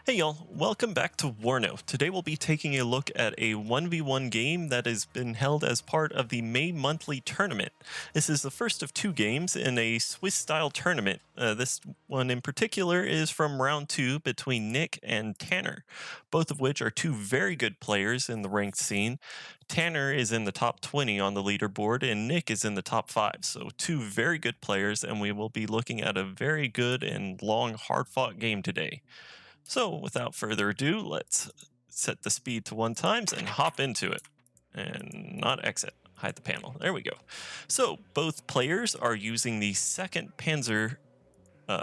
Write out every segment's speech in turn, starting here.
Hey y'all, welcome back to Warno. Today we'll be taking a look at a 1v1 game that has been held as part of the May monthly tournament. This is the first of two games in a Swiss-style tournament. This one in particular is from round 2 between Nick and Tanner, both of which are two very good players in the ranked scene. Tanner is in the top 20 on the leaderboard and Nick is in the top 5, so two very good players, and we will be looking at a very good and long hard-fought game today. So, without further ado, let's set the speed to 1 times and hop into it. And not exit, hide the panel. There we go. So, both players are using the 2nd Panzer uh,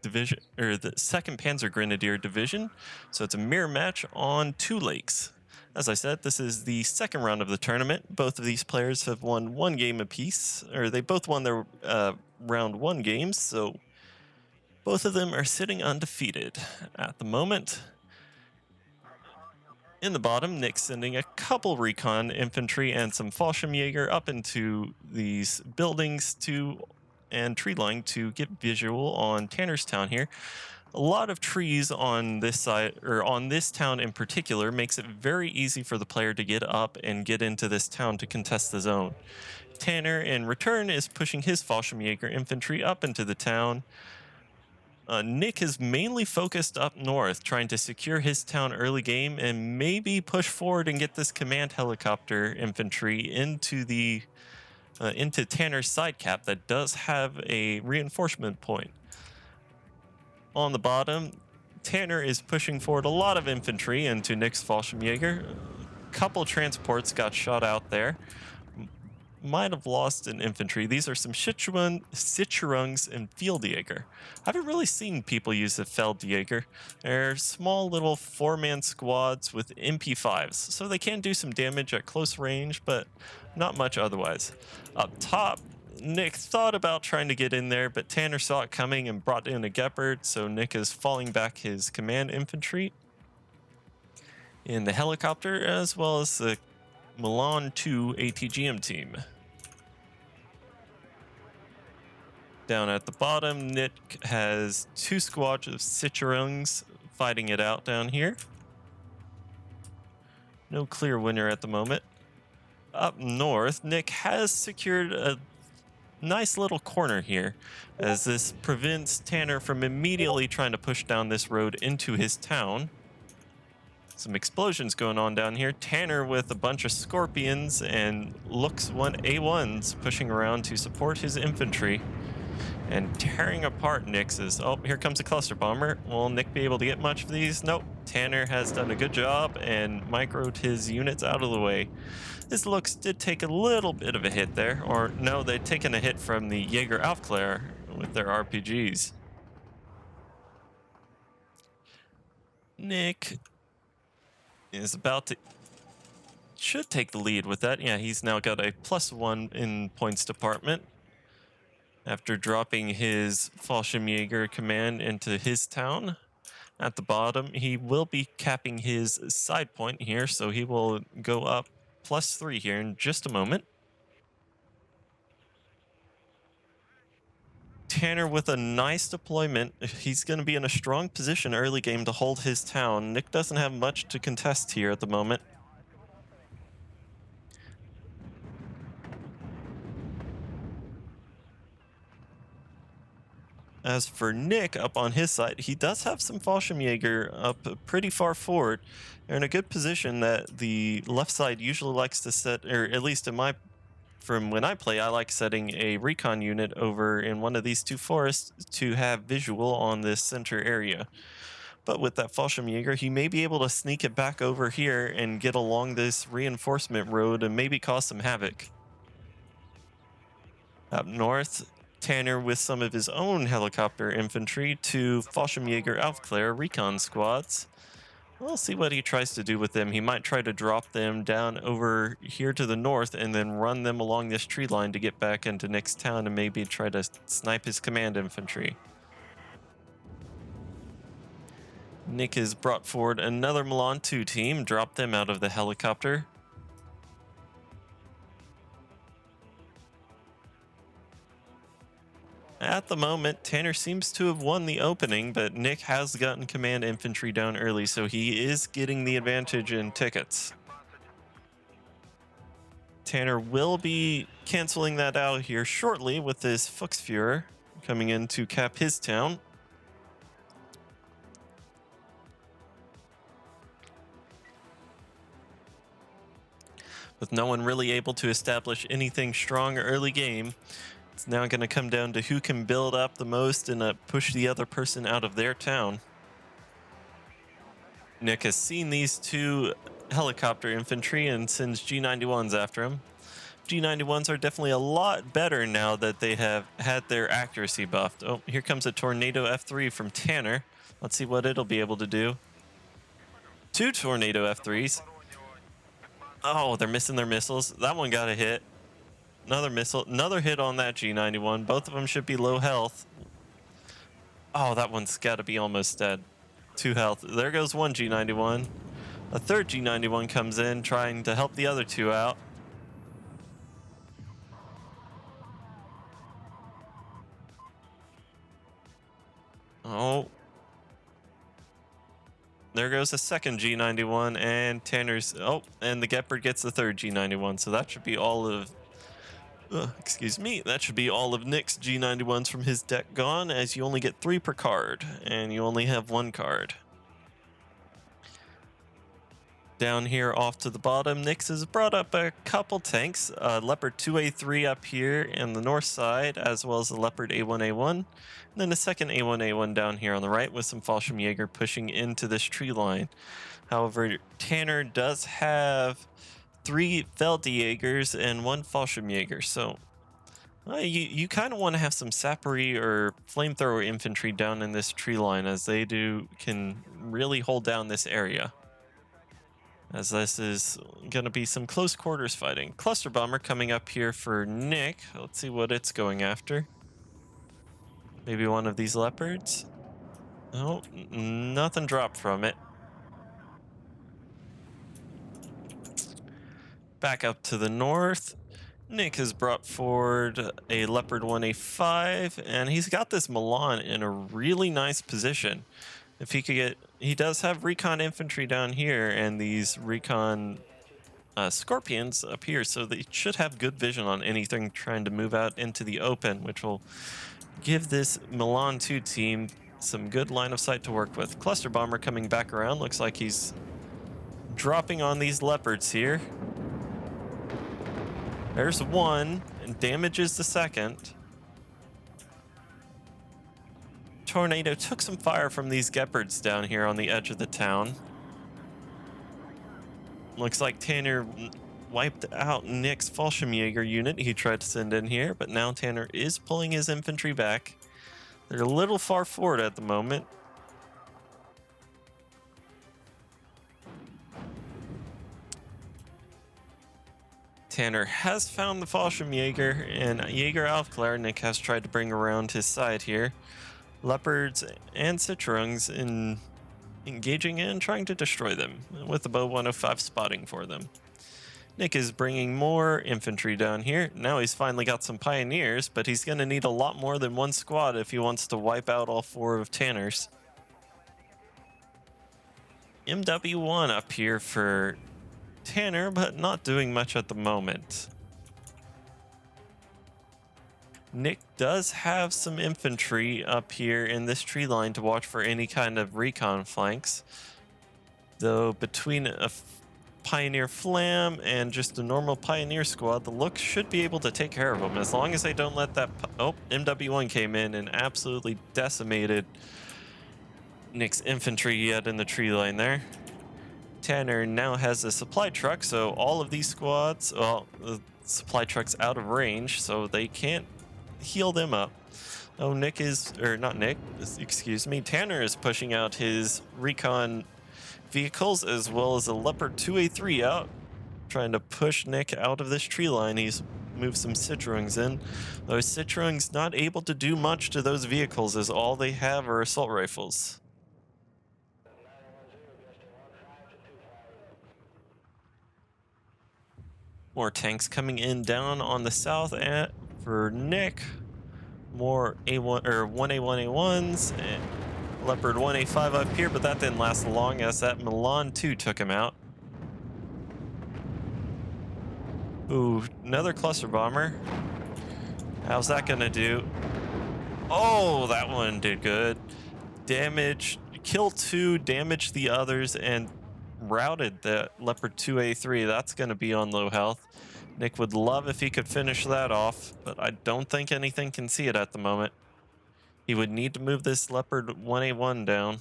division, or the 2nd Panzer Grenadier division. So, it's a mirror match on 2 lakes. As I said, this is the second round of the tournament. Both of these players have won 1 game apiece, or they both won their round 1 games, so both of them are sitting undefeated at the moment. In the bottom, Nick's sending a couple recon infantry and some Fallschirmjäger up into these buildings and tree line to get visual on Tanner's town here. A lot of trees on this side, or on this town in particular, makes it very easy for the player to get up and get into this town to contest the zone. Tanner, in return, is pushing his Fallschirmjäger infantry up into the town. Nick is mainly focused up north, trying to secure his town early game and maybe push forward and get this command helicopter infantry into Tanner's side cap that does have a reinforcement point. On the bottom, Tanner is pushing forward a lot of infantry into Nick's Fallschirmjäger. A couple transports got shot out there. Might have lost an infantry. These are some Sicherungs and Feldjäger. I haven't really seen people use the Feldjäger. They're small little 4-man squads with MP5s, so they can do some damage at close range, but not much otherwise. Up top, Nick thought about trying to get in there, but Tanner saw it coming and brought in a Gepard, so Nick is falling back his command infantry in the helicopter, as well as the Milan 2 ATGM team. Down at the bottom, Nick has 2 squads of Sicherungs fighting it out down here. No clear winner at the moment. Up north, Nick has secured a nice little corner here, as this prevents Tanner from immediately trying to push down this road into his town. Some explosions going on down here. Tanner with a bunch of Scorpions and Looks 1 A1s pushing around to support his infantry and tearing apart Nick's. Oh, here comes a cluster bomber. Will Nick be able to get much of these? Nope. Tanner has done a good job and microed his units out of the way. His Looks did take a little bit of a hit there, or no, they'd taken a hit from the Jaeger Aufklär with their RPGs. Nick is should take the lead with that. Yeah, he's now got a +1 in points department after dropping his Fallschirmjäger command into his town. At the bottom, he will be capping his side point here, so he will go up +3 here in just a moment. Tanner with a nice deployment. He's going to be in a strong position early game to hold his town. Nick doesn't have much to contest here at the moment. As for Nick up on his side, he does have some Fallschirmjäger up pretty far forward. They're in a good position that the left side usually likes to set, or at least from when I play, I like setting a recon unit over in one of these 2 forests to have visual on this center area. But with that Fallschirmjäger, he may be able to sneak it back over here and get along this reinforcement road and maybe cause some havoc. Up north, Tanner with some of his own helicopter infantry to Fallschirmjäger Aufklär recon squads. We'll see what he tries to do with them. He might try to drop them down over here to the north and then run them along this tree line to get back into Nick's town and maybe try to snipe his command infantry. Nick has brought forward another Milan 2 team, dropped them out of the helicopter. At At the moment, Tanner seems to have won the opening, but Nick has gotten command infantry down early, so he is getting the advantage in tickets. Tanner will be canceling that out here shortly with this Fuchsführer coming in to cap his town. With no one really able to establish anything strong early game, it's now going to come down to who can build up the most and push the other person out of their town. Nick has seen these two helicopter infantry and sends G91s after him. G91s are definitely a lot better now that they have had their accuracy buffed. Oh, here comes a Tornado F3 from Tanner. Let's see what it'll be able to do. 2 Tornado F3s. Oh, they're missing their missiles. That one got a hit. Another missile, another hit on that G91. Both of them should be low health. Oh, that one's got to be almost dead. 2 health. There goes one G91. A third G91 comes in trying to help the other 2 out. Oh. There goes a second G91 and Tanner's, oh, and the Gepard gets the third G91. So that should be all of, excuse me, that should be all of Nick's G91s from his deck gone, as you only get 3 per card and you only have 1 card. Down here off to the bottom, Nyx has brought up a couple tanks, Leopard 2A3 up here in the north side, as well as the Leopard A1A1, and then the second A1A1 down here on the right with some Fallschirmjäger pushing into this tree line. However, Tanner does have 3 Feldjägers and 1 Fallschirmjäger, so you kind of want to have some Sappery or Flamethrower infantry down in this tree line, as they can really hold down this area, as this is going to be some close quarters fighting. Cluster Bomber coming up here for Nick. Let's see what it's going after. Maybe one of these Leopards. Oh, nothing dropped from it. Back up to the north. Nick has brought forward a Leopard 1A5, and he's got this Milan in a really nice position. If he could get, he does have recon infantry down here and these recon scorpions up here, so they should have good vision on anything trying to move out into the open, which will give this Milan 2 team some good line of sight to work with. Cluster Bomber coming back around, looks like he's dropping on these Leopards here. There's one, and damages the second. Tornado took some fire from these Gepards down here on the edge of the town. Looks like Tanner wiped out Nick's Fallschirmjäger unit he tried to send in here, but now Tanner is pulling his infantry back. They're a little far forward at the moment. Tanner has found the Fallschirmjäger, and Jaeger Aufklärer Nick has tried to bring around his side here. Leopards and Citroens engaging and trying to destroy them, with the Bow 105 spotting for them. Nick is bringing more infantry down here. Now he's finally got some pioneers, but he's going to need a lot more than 1 squad if he wants to wipe out all 4 of Tanner's. MW1 up here for Tanner, but not doing much at the moment. Nick does have some infantry up here in this tree line to watch for any kind of recon flanks, though between a Pioneer Flam and just a normal Pioneer squad, the Looks should be able to take care of them, as long as they don't let that... Oh, MW1 came in and absolutely decimated Nick's infantry yet in the tree line there. Tanner now has a supply truck, so all of these squads, well, the supply truck's out of range, so they can't heal them up. Oh, Nick is, or not Nick, excuse me, Tanner is pushing out his recon vehicles as well as a Leopard 2A3 out, trying to push Nick out of this tree line. He's moved some Citroens in. Those Citroens not able to do much to those vehicles, as all they have are assault rifles. More tanks coming in down on the south for Nick. more A1 or 1A1A1s and Leopard 1A5 up here, but that didn't last long as that Milan 2 took him out. Ooh, another cluster bomber. How's that gonna do? Oh, that one did good. Damage, kill 2, damage the others, and routed the Leopard 2A3. That's gonna be on low health. Nick would love if he could finish that off, but I don't think anything can see it at the moment. He would need to move this Leopard 1A1 down.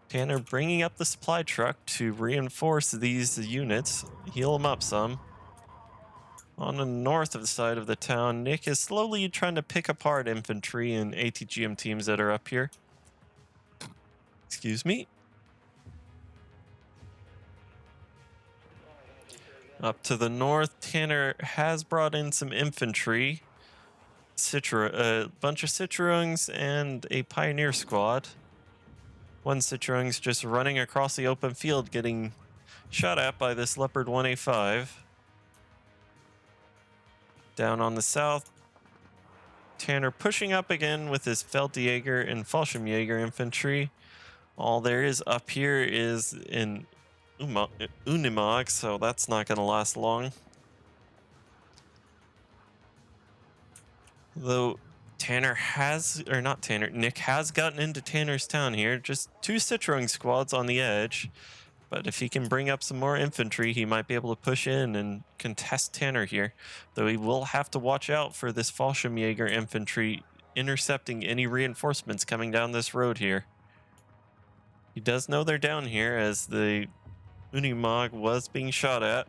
Tanner bringing up the supply truck to reinforce these units, heal them up some. On the north of the side of the town, Nick is slowly trying to pick apart infantry and ATGM teams that are up here. Excuse me. Up to the north, Tanner has brought in some infantry, a bunch of Citroens and a Pioneer squad. One Citroen's just running across the open field, getting shot at by this Leopard 1A5. Down on the south, Tanner pushing up again with his Feldjäger and Fallschirmjäger infantry. All there is up here is in Unimog, so that's not going to last long. Though Nick has gotten into Tanner's town here. Just 2 Citroen squads on the edge. But if he can bring up some more infantry, he might be able to push in and contest Tanner here. Though he will have to watch out for this Fallschirmjäger infantry intercepting any reinforcements coming down this road here. He does know they're down here as the Unimog was being shot at.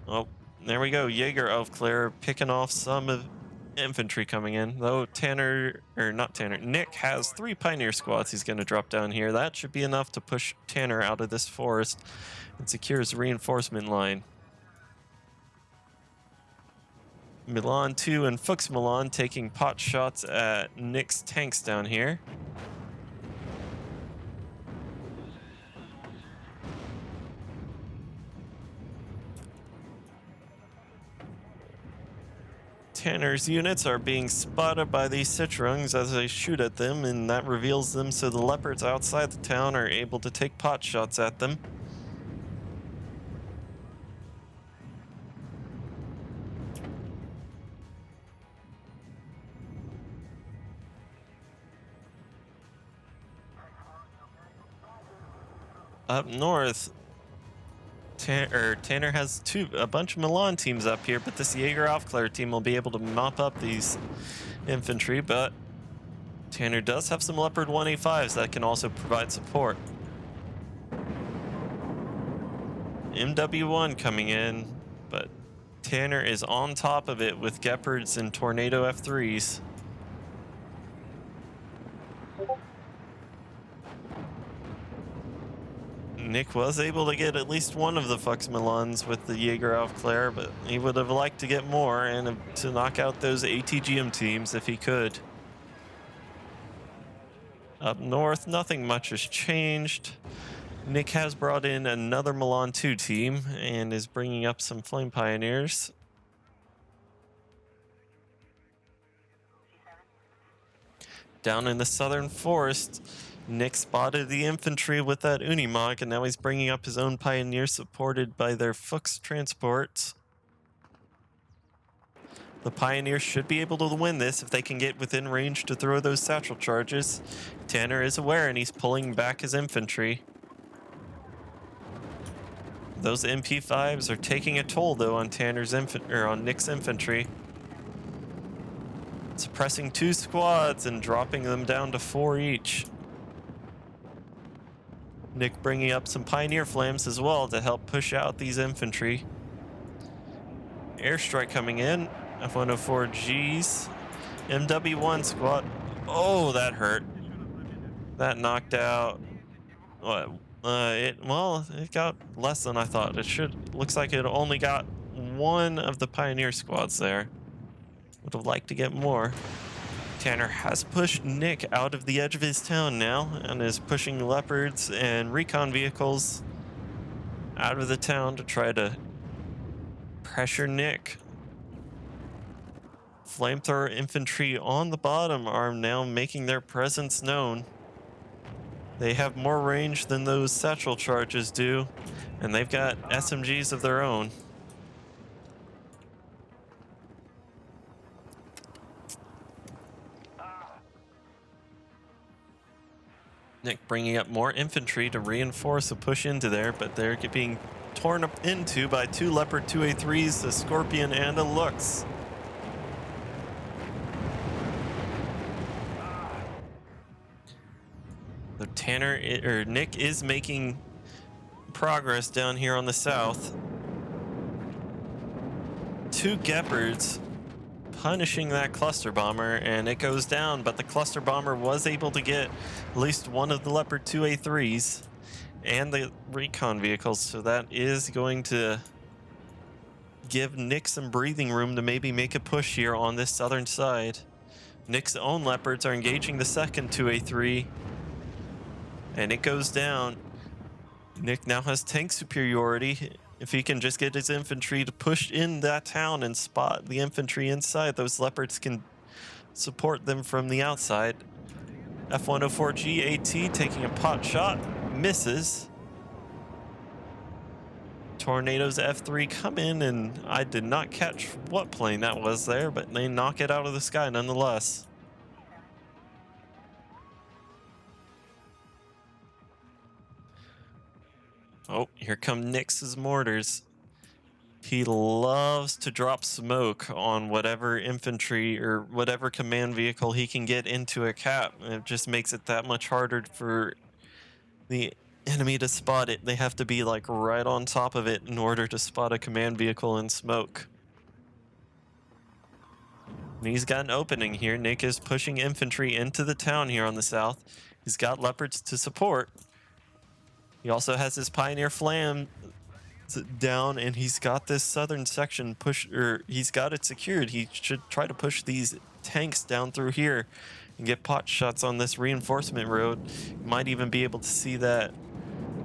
Oh, there we go. Jägeraufklärer picking off some of infantry coming in. Though Nick has 3 Pioneer squads he's going to drop down here. That should be enough to push Tanner out of this forest and secure his reinforcement line. Milan 2 and Fuchs Milan taking pot shots at Nick's tanks down here. Tanner's units are being spotted by these Citroens as they shoot at them, and that reveals them so the Leopards outside the town are able to take pot shots at them. Up north, Tanner has a bunch of Milan teams up here, but this Jägeraufklärer team will be able to mop up these infantry, but Tanner does have some Leopard 1A5s that can also provide support. MW1 coming in, but Tanner is on top of it with Gepards and Tornado F3s. Nick was able to get at least one of the Fuchs Milans with the Jägeraufklärer, but he would have liked to get more and to knock out those ATGM teams if he could. Up north, nothing much has changed. Nick has brought in another Milan 2 team and is bringing up some Flame Pioneers. Down in the southern forest, Nick spotted the infantry with that Unimog, and now he's bringing up his own Pioneers supported by their Fuchs transports. The Pioneers should be able to win this if they can get within range to throw those satchel charges. Tanner is aware and he's pulling back his infantry. Those MP5s are taking a toll though on Nick's infantry. Suppressing 2 squads and dropping them down to 4 each. Nick bringing up some Pioneer flames as well to help push out these infantry. Airstrike coming in. F-104Gs. MW1 squad. Oh, that hurt. That knocked out. What? It got less than I thought. Looks like it only got one of the Pioneer squads there. Would have liked to get more. Tanner has pushed Nick out of the edge of his town now and is pushing Leopards and recon vehicles out of the town to try to pressure Nick. Flamethrower infantry on the bottom are now making their presence known. They have more range than those satchel charges do, and they've got SMGs of their own. Nick bringing up more infantry to reinforce a push into there, but they're being torn up into by two Leopard 2A3s, a Scorpion, and a Lux. So Nick is making progress down here on the south. Two Gepards punishing that cluster bomber, and it goes down, but the cluster bomber was able to get at least one of the Leopard 2A3s and the recon vehicles, so that is going to give Nick some breathing room to maybe make a push here on this southern side. Nick's own Leopards are engaging the second 2A3, and it goes down. Nick now has tank superiority. If he can just get his infantry to push in that town and spot the infantry inside, those Leopards can support them from the outside. F-104G AT taking a pot shot, misses. Tornadoes F3 come in, and I did not catch what plane that was there, but they knock it out of the sky nonetheless. Oh, here come Nick's mortars. He loves to drop smoke on whatever infantry or whatever command vehicle he can get into a cap. It just makes it that much harder for the enemy to spot it. They have to be like right on top of it in order to spot a command vehicle in smoke. And he's got an opening here. Nick is pushing infantry into the town here on the south. He's got Leopards to support. He also has his Pioneer Flam down, and he's got this southern section he's got it secured. He should try to push these tanks down through here and get pot shots on this reinforcement road. You might even be able to see that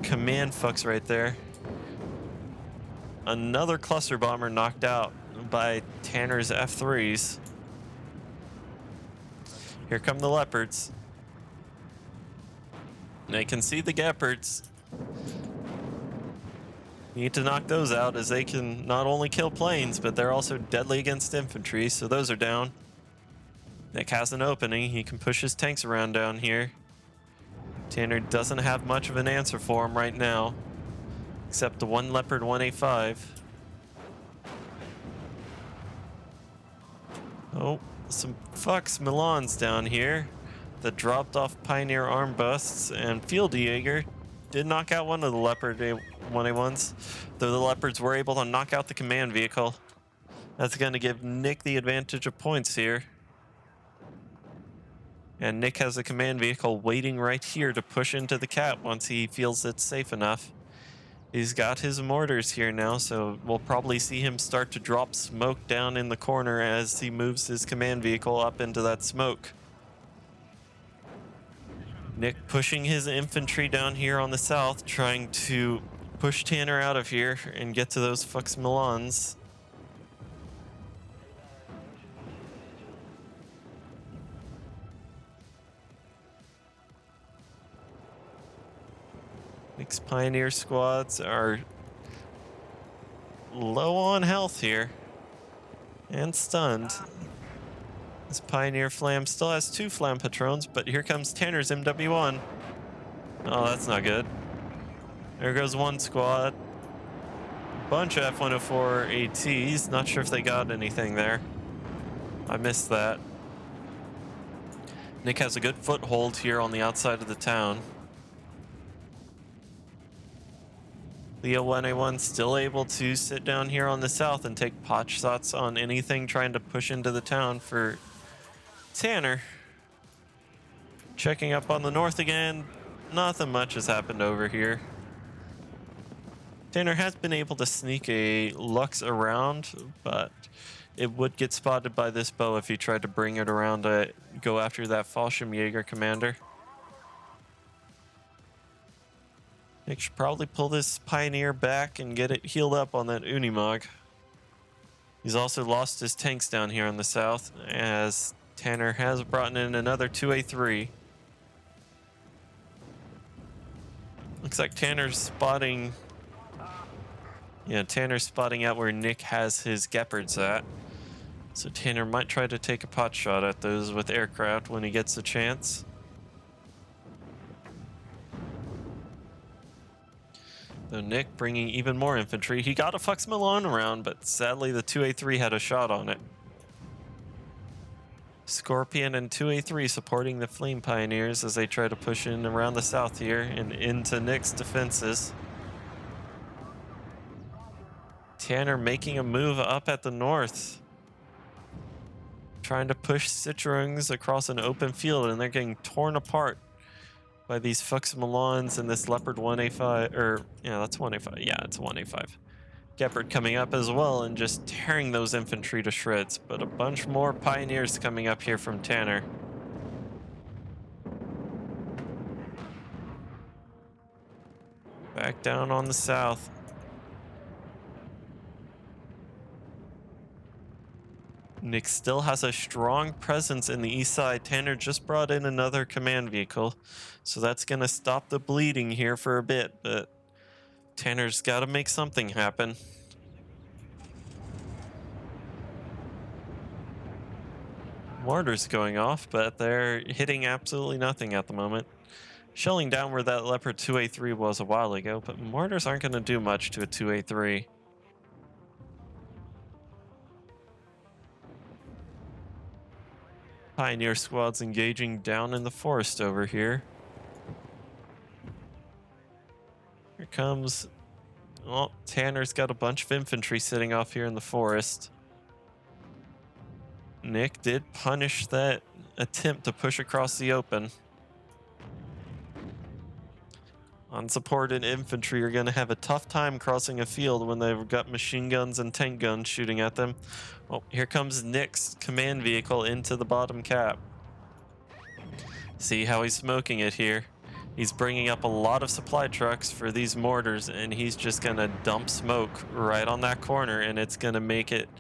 command fucks right there. Another cluster bomber knocked out by Tanner's F3s. Here come the Leopards. They can see the Gepards. Need to knock those out, as they can not only kill planes, but they're also deadly against infantry, so those are down. Nick has an opening. He can push his tanks around down here. Tanner doesn't have much of an answer for him right now, except the one Leopard 1A5. Oh, some Fox Milans down here that dropped off Pioneer arm busts, and Field Jaeger did knock out one of the Leopard 1A1s, though the Leopards were able to knock out the command vehicle. That's going to give Nick the advantage of points here. And Nick has a command vehicle waiting right here to push into the cap once he feels it's safe enough. He's got his mortars here now, so we'll probably see him start to drop smoke down in the corner as he moves his command vehicle up into that smoke. Nick pushing his infantry down here on the south, trying to push Tanner out of here and get to those Fox Milans. Nick's Pioneer squads are low on health here and stunned. This Pioneer Flam still has 2 Flam patrons, but here comes Tanner's MW1. Oh, that's not good. There goes one squad. Bunch of F-104 ATs. Not sure if they got anything there. I missed that. Nick has a good foothold here on the outside of the town. Leo 1A1 still able to sit down here on the south and take pot shots on anything trying to push into the town for Tanner. Checking up on the north again. Nothing much has happened over here. Tanner has been able to sneak a Lux around, but it would get spotted by this bow if he tried to bring it around to go after that Fallschirmjäger commander. Nick should probably pull this Pioneer back and get it healed up on that Unimog. He's also lost his tanks down here on the south, as Tanner has brought in another 2A3. Looks like Tanner's spotting... Yeah, Tanner's spotting out where Nick has his Gepards at. So Tanner might try to take a pot shot at those with aircraft when he gets the chance. Though Nick bringing even more infantry. He got a Fux Milan around, but sadly the 2A3 had a shot on it. Scorpion and 2A3 supporting the Flame Pioneers as they try to push in around the south here and into Nick's defenses. Tanner making a move up at the north. Trying to push Citroens across an open field, and they're getting torn apart by these Fux Milans and this Leopard 1A5, or yeah, that's 1A5. Yeah, it's 1A5. Gepard coming up as well and just tearing those infantry to shreds, but a bunch more Pioneers coming up here from Tanner. Back down on the south. Nick still has a strong presence in the east side. Tanner just brought in another command vehicle, so that's going to stop the bleeding here for a bit, but Tanner's got to make something happen. Mortars going off, but they're hitting absolutely nothing at the moment. Shelling down where that Leopard 2A3 was a while ago, but mortars aren't going to do much to a 2A3. Pioneer squads engaging down in the forest over here. Here comes... Oh, Tanner's got a bunch of infantry sitting off here in the forest. Nick did punish that attempt to push across the open. Unsupported infantry are going to have a tough time crossing a field when they've got machine guns and tank guns shooting at them. Well, here comes Nick's command vehicle into the bottom cap. See how he's smoking it here. He's bringing up a lot of supply trucks for these mortars, and he's just going to dump smoke right on that corner, and it's going to make it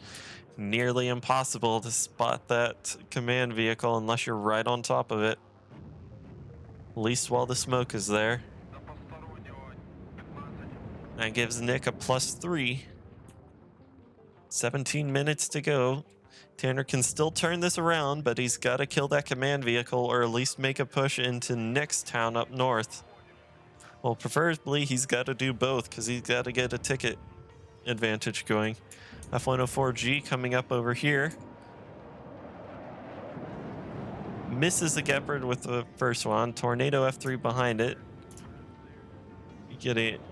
nearly impossible to spot that command vehicle unless you're right on top of it. At least while the smoke is there. That gives Nick a +3. 17 minutes to go. Tanner can still turn this around, but he's got to kill that command vehicle or at least make a push into Nick's town up north. Well, preferably he's got to do both because he's got to get a ticket advantage going. F-104G coming up over here. Misses the Gepard with the first one. Tornado F3 behind it.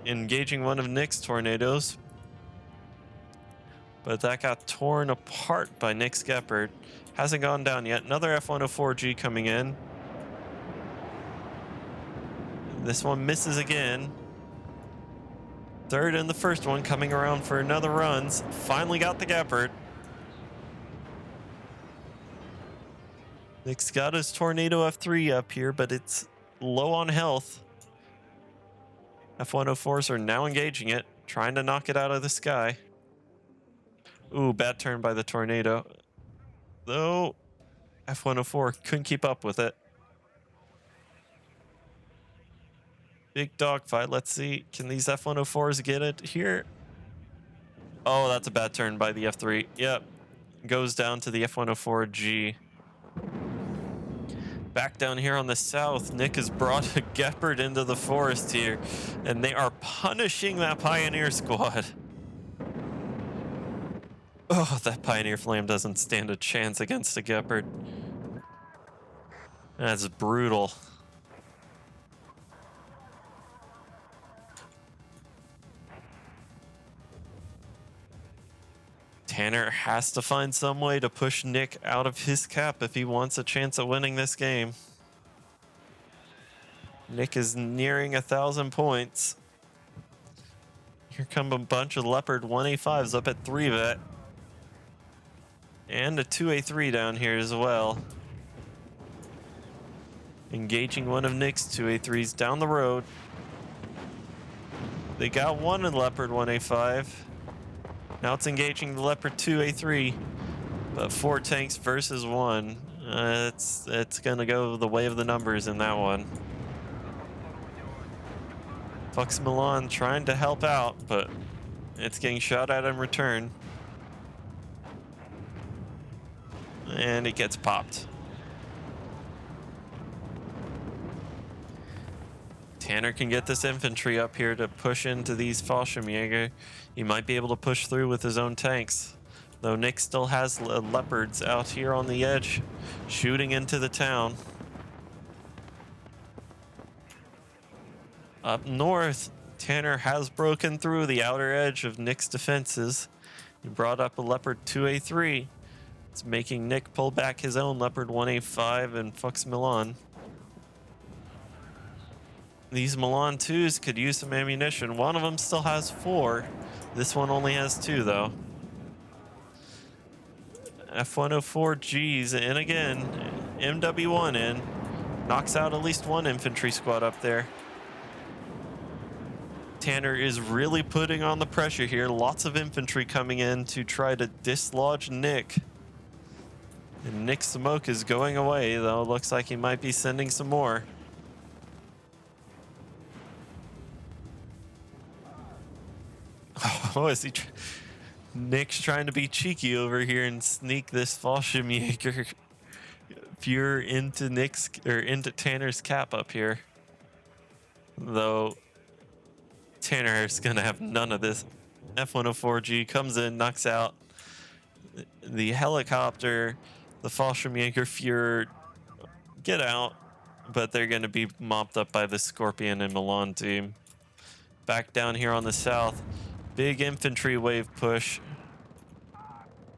Engaging one of Nick's tornadoes. But that got torn apart by Nick's Gepard. Hasn't gone down yet. Another F-104G coming in. This one misses again. Third and the first one coming around for another runs. Finally got the Gepard. Nick's got his Tornado F3 up here, but it's low on health. F-104s are now engaging it, trying to knock it out of the sky. Ooh, bad turn by the Tornado. Though, F-104 couldn't keep up with it. Big dogfight. Let's see. Can these F-104s get it here? Oh, that's a bad turn by the F3. Yep. Goes down to the F-104G. Back down here on the south, Nick has brought a Gepard into the forest here, and they are punishing that Pioneer squad. Oh, that Pioneer Flame doesn't stand a chance against a Gepard. That's brutal. Tanner has to find some way to push Nick out of his cap if he wants a chance at winning this game. Nick is nearing 1,000 points. Here come a bunch of Leopard 1A5s up at 3 vet. And a 2A3 down here as well. Engaging one of Nick's 2A3s down the road. They got one in Leopard 1A5. Now it's engaging the Leopard 2A3, but 4 tanks versus 1. It's gonna go the way of the numbers in that one. Fox Milan trying to help out, but it's getting shot at in return. And it gets popped. Tanner can get this infantry up here to push into these Fallschirmjäger. He might be able to push through with his own tanks. Though Nick still has leopards out here on the edge, shooting into the town. Up north, Tanner has broken through the outer edge of Nick's defenses. He brought up a Leopard 2A3. It's making Nick pull back his own Leopard 1A5 and Fox Milan. These Milan 2s could use some ammunition. One of them still has 4. This one only has 2, though. F-104Gs in again. MW1 in. Knocks out at least 1 infantry squad up there. Tanner is really putting on the pressure here. Lots of infantry coming in to try to dislodge Nick. And Nick's smoke is going away, though. Looks like he might be sending some more. Oh, is he? Nick's trying to be cheeky over here and sneak this Fallschirmjäger Fuhrer into Tanner's cap up here. Though Tanner is gonna have none of this. F-104G comes in, knocks out the helicopter. The Fallschirmjäger Fuhrer get out, but they're gonna be mopped up by the Scorpion and Milan team. Back down here on the south. Big infantry wave push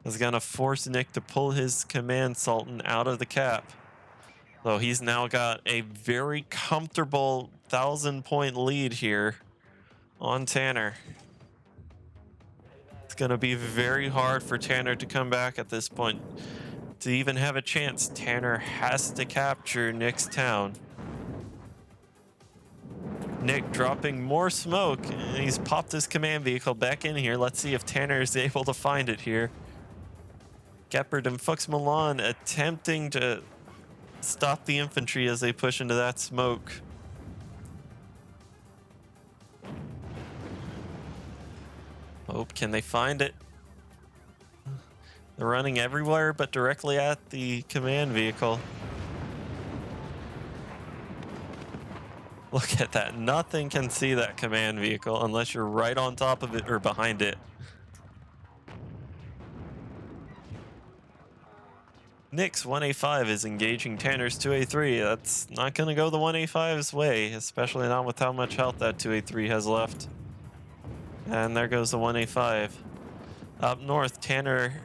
is gonna force Nick to pull his command Sultan out of the cap. Though he's now got a very comfortable 1,000-point lead here on Tanner. It's gonna be very hard for Tanner to come back at this point. To even have a chance, Tanner has to capture Nick's town. Nick dropping more smoke, and he's popped his command vehicle back in here. Let's see if Tanner is able to find it here. Gepard and Fox Milan attempting to stop the infantry as they push into that smoke. Oh, can they find it? They're running everywhere but directly at the command vehicle. Look at that. Nothing can see that command vehicle unless you're right on top of it or behind it. Nick's 1A5 is engaging Tanner's 2A3. That's not going to go the 1A5's way, especially not with how much health that 2A3 has left. And there goes the 1A5. Up north, Tanner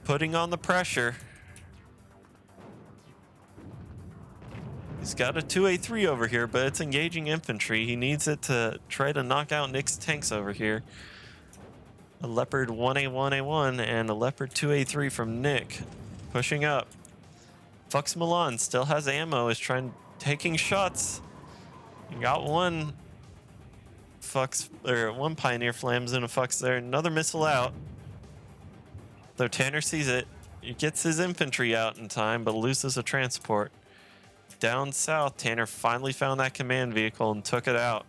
putting on the pressure. He's got a 2A3 over here, but it's engaging infantry. He needs it to try to knock out Nick's tanks over here. A Leopard 1A1A1 and a Leopard 2A3 from Nick. Pushing up. Fox Milan still has ammo, is taking shots. You got one Pioneer Flams and a Fox there. Another missile out. Though Tanner sees it, he gets his infantry out in time, but loses a transport. Down south, Tanner finally found that command vehicle and took it out.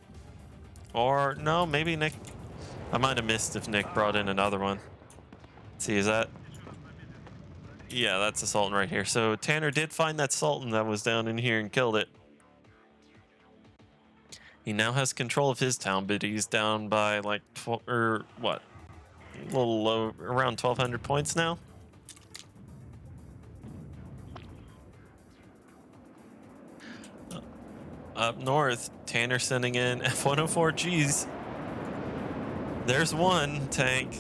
Or, no, maybe Nick... I might have missed if Nick brought in another one. Let's see, is that... Yeah, that's a Sultan right here. So Tanner did find that Sultan that was down in here and killed it. He now has control of his town, but he's down by like, a little low, around 1,200 points now. Up north, Tanner sending in F-104Gs. There's one tank.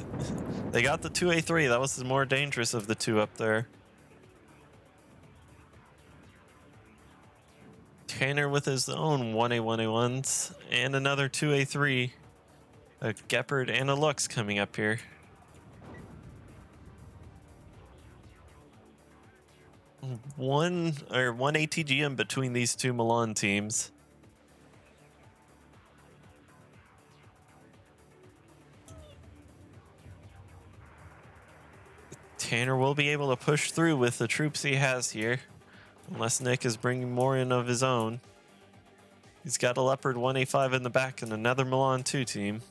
They got the 2A3. That was the more dangerous of the two up there. Tanner with his own 1A1A1s and another 2A3. A Gepard and a Lux coming up here. One ATG in between these two Milan teams. Tanner will be able to push through with the troops he has here, unless Nick is bringing more in of his own. He's got a Leopard 1A5 in the back and another Milan 2 team.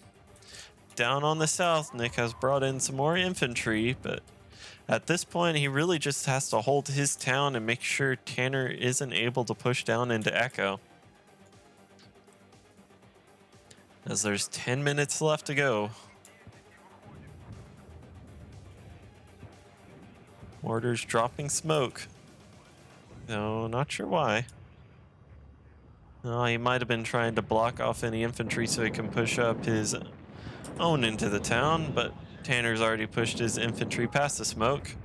Down on the south, Nick has brought in some more infantry, but at this point, he really just has to hold his town and make sure Tanner isn't able to push down into Echo. As there's 10 minutes left to go. Mortar's dropping smoke. No, not sure why. No, he might have been trying to block off any infantry so he can push up his own into the town, but Tanner's already pushed his infantry past the smoke.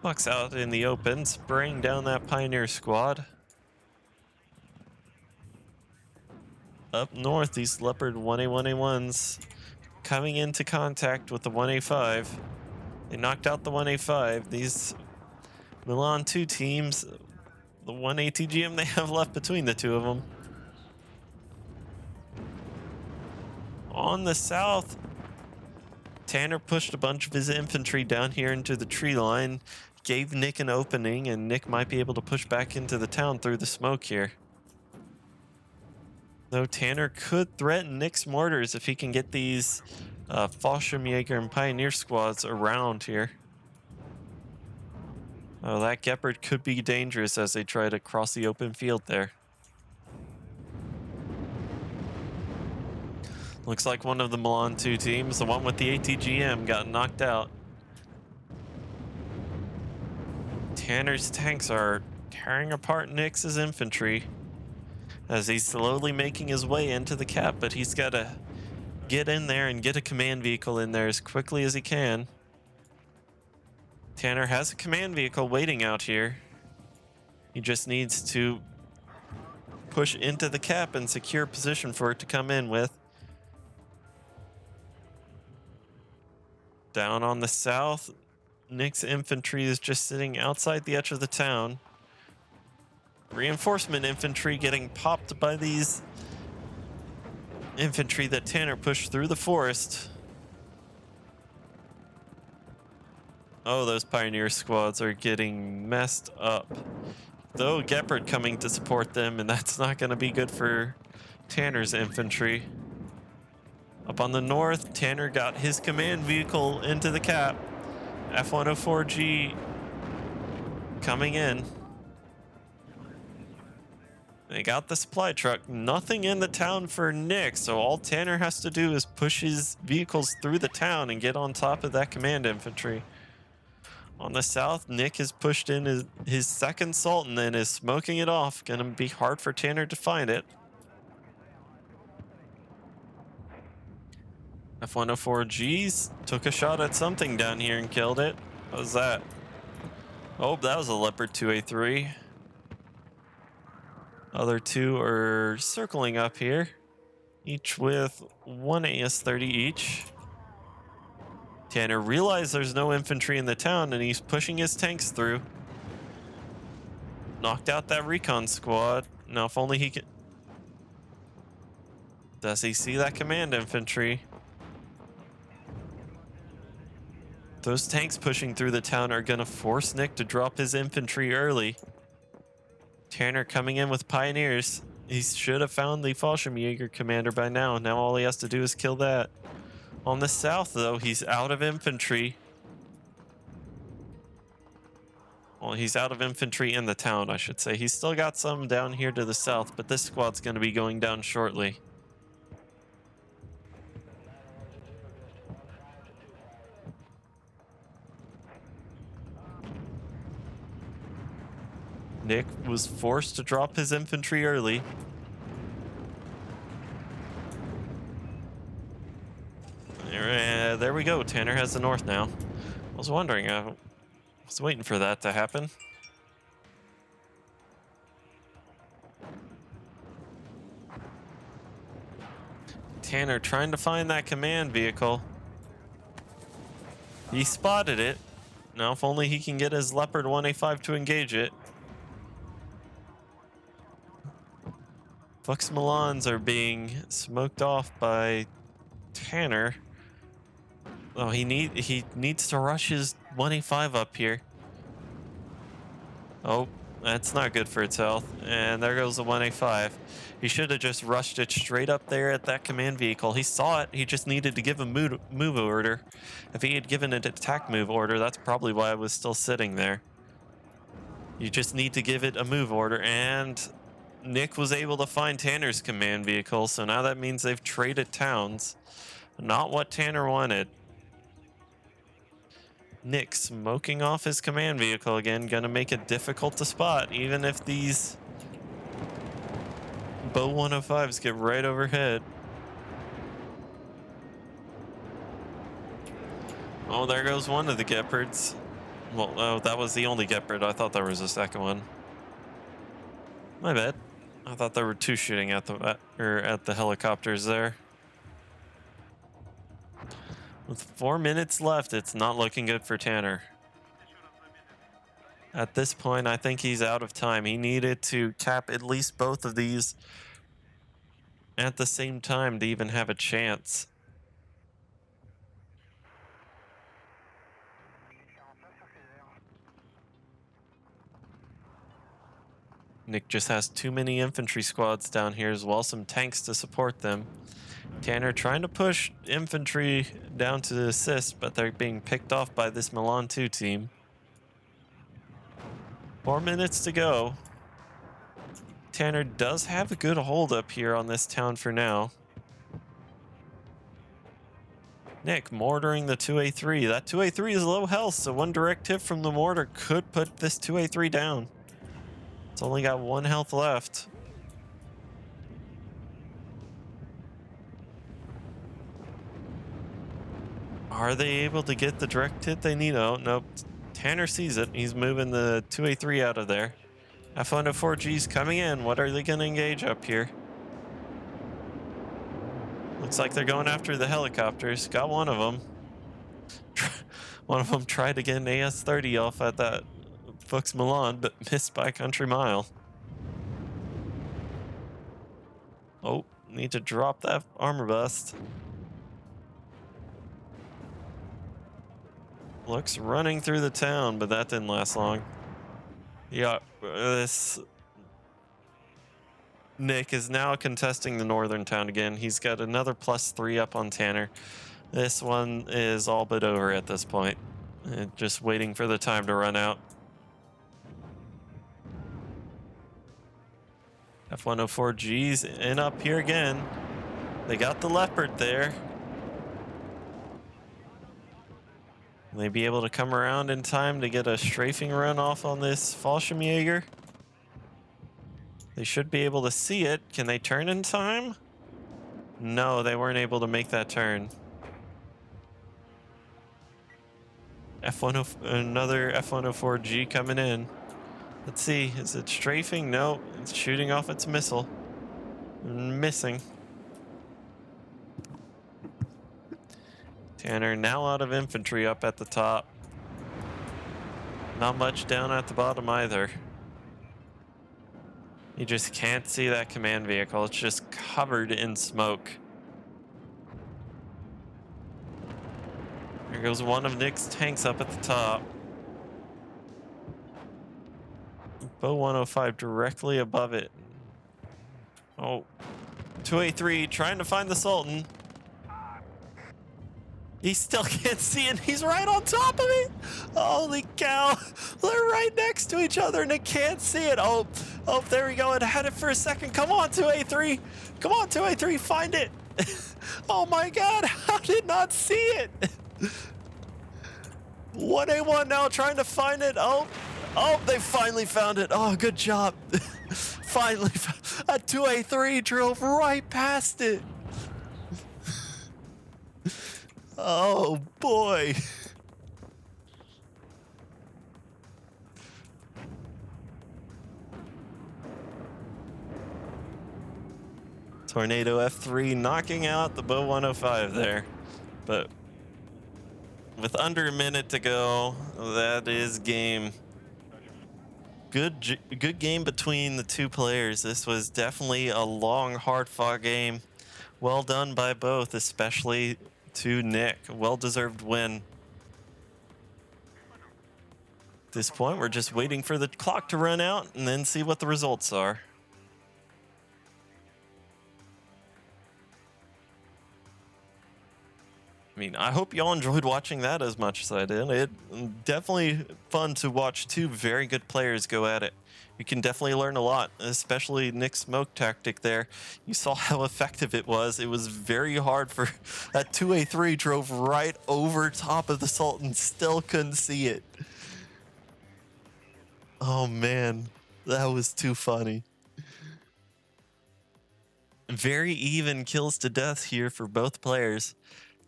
Buck's out in the open, spraying down that Pioneer squad. Up north, these Leopard 1A1A1s coming into contact with the 1A5. They knocked out the 1A5. These Milan 2 teams, the 1A TGM they have left between the two of them. On the south, Tanner pushed a bunch of his infantry down here into the tree line, gave Nick an opening, and Nick might be able to push back into the town through the smoke here. Though Tanner could threaten Nick's mortars if he can get these Fallschirmjäger and Pioneer squads around here. Oh, that Gepard could be dangerous as they try to cross the open field there. Looks like one of the Milan 2 teams, the one with the ATGM, got knocked out. Tanner's tanks are tearing apart Nick's infantry as he's slowly making his way into the cap, but he's got to get in there and get a command vehicle in there as quickly as he can. Tanner has a command vehicle waiting out here. He just needs to push into the cap and secure position for it to come in with. Down on the south, Nick's infantry is just sitting outside the edge of the town. Reinforcement infantry getting popped by these infantry that Tanner pushed through the forest. Oh, those Pioneer squads are getting messed up. Though Gepard coming to support them, and that's not going to be good for Tanner's infantry. Up on the north, Tanner got his command vehicle into the cap. F-104G coming in. They got the supply truck. Nothing in the town for Nick, so all Tanner has to do is push his vehicles through the town and get on top of that command infantry. On the south, Nick has pushed in his second Sultan and is smoking it off. Gonna be hard for Tanner to find it. F-104Gs took a shot at something down here and killed it. What was that? Oh, that was a Leopard 2A3. Other two are circling up here, each with one AS-30 each. Tanner realized there's no infantry in the town and he's pushing his tanks through. Knocked out that recon squad. Now if only he can... Does he see that command infantry? Those tanks pushing through the town are gonna force Nick to drop his infantry early. Tanner coming in with Pioneers. He should have found the Fallschirmjäger commander by now. Now all he has to do is kill that. On the south, though, he's out of infantry. Well, he's out of infantry in the town, I should say. He's still got some down here to the south, but this squad's going to be going down shortly. Nick was forced to drop his infantry early. There we go. Tanner has the north now. I was wondering, I was waiting for that to happen. Tanner trying to find that command vehicle. He spotted it. Now if only he can get his Leopard 1A5 to engage it. Flux Milans are being smoked off by Tanner. Oh, he needs to rush his 1A5 up here. Oh, that's not good for its health. And there goes the 1A5. He should have just rushed it straight up there at that command vehicle. He saw it. He just needed to give a move order. If he had given an attack move order, that's probably why it was still sitting there. You just need to give it a move order. And Nick was able to find Tanner's command vehicle. So now that means they've traded towns. Not what Tanner wanted. Nick smoking off his command vehicle again, gonna make it difficult to spot, even if these Bow 105s get right overhead. Oh, there goes one of the Gepards. Well, oh, that was the only Gepard. I thought there was a second one. My bad. I thought there were two shooting at the helicopters there. With 4 minutes left, it's not looking good for Tanner. At this point, I think he's out of time. He needed to cap at least both of these at the same time to even have a chance. Nick just has too many infantry squads down here, as well as some tanks to support them. Tanner trying to push infantry down to assist, but they're being picked off by this Milan 2 team. 4 minutes to go. Tanner does have a good hold up here on this town for now. Nick mortaring the 2A3. That 2A3 is low health, so one direct hit from the mortar could put this 2A3 down. It's only got 1 health left. Are they able to get the direct hit they need? Oh, nope. Tanner sees it. He's moving the 2A3 out of there. F104G's coming in. What are they going to engage up here? Looks like they're going after the helicopters. Got one of them. One of them tried to get an AS-30 off at that Fuchs Milan, but missed by a country mile. Oh, need to drop that armor bust. Looks running through the town, but that didn't last long. Yeah, this Nick is now contesting the northern town again. He's got another +3 up on Tanner. This one is all but over at this point. Just waiting for the time to run out. F104G's in up here again. They got the Leopard there. Will they be able to come around in time to get a strafing run off on this Fallschirmjäger? They should be able to see it. Can they turn in time? No, they weren't able to make that turn. Another F104G coming in. Let's see, is it strafing? No, it's shooting off its missile. Missing. Tanner now out of infantry up at the top. Not much down at the bottom either. You just can't see that command vehicle. It's just covered in smoke. There goes one of Nick's tanks up at the top. Bow 105 directly above it. Oh, 2A3 trying to find the Sultan. He still can't see it. He's right on top of it. Holy cow. They're right next to each other and it can't see it. Oh, there we go. It had it for a second. Come on, 2A3. Come on, 2A3. Find it. Oh my God. How did not see it? 1A1 now trying to find it. Oh, they finally found it. Oh, good job. Finally, a 2A3 drove right past it. Oh boy. Tornado F3 knocking out the Bow 105 there. But with under a minute to go, that is game. Good game between the two players. This was definitely a long, hard-fought game. Well done by both, especially to Nick. Well-deserved win. At this point, we're just waiting for the clock to run out and then see what the results are. I mean, I hope y'all enjoyed watching that as much as I did. It definitely fun to watch two very good players go at it. You can definitely learn a lot, especially Nick's smoke tactic there. You saw how effective it was. It was very hard for that 2A3 drove right over top of the Sultan, still couldn't see it. Oh man, that was too funny. Very even kills to death here for both players.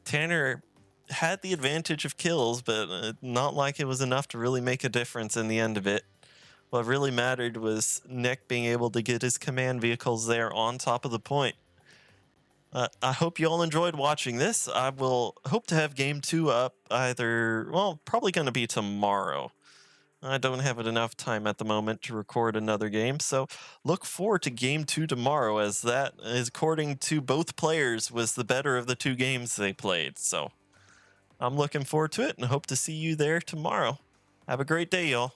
Tanner had the advantage of kills, but not like it was enough to really make a difference in the end of it. What really mattered was Nick being able to get his command vehicles there on top of the point. I hope you all enjoyed watching this. I will hope to have game 2 up either, well, probably going to be tomorrow. I don't have enough time at the moment to record another game, so look forward to game 2 tomorrow, as that, is, according to both players, was the better of the two games they played. So I'm looking forward to it and hope to see you there tomorrow. Have a great day, y'all.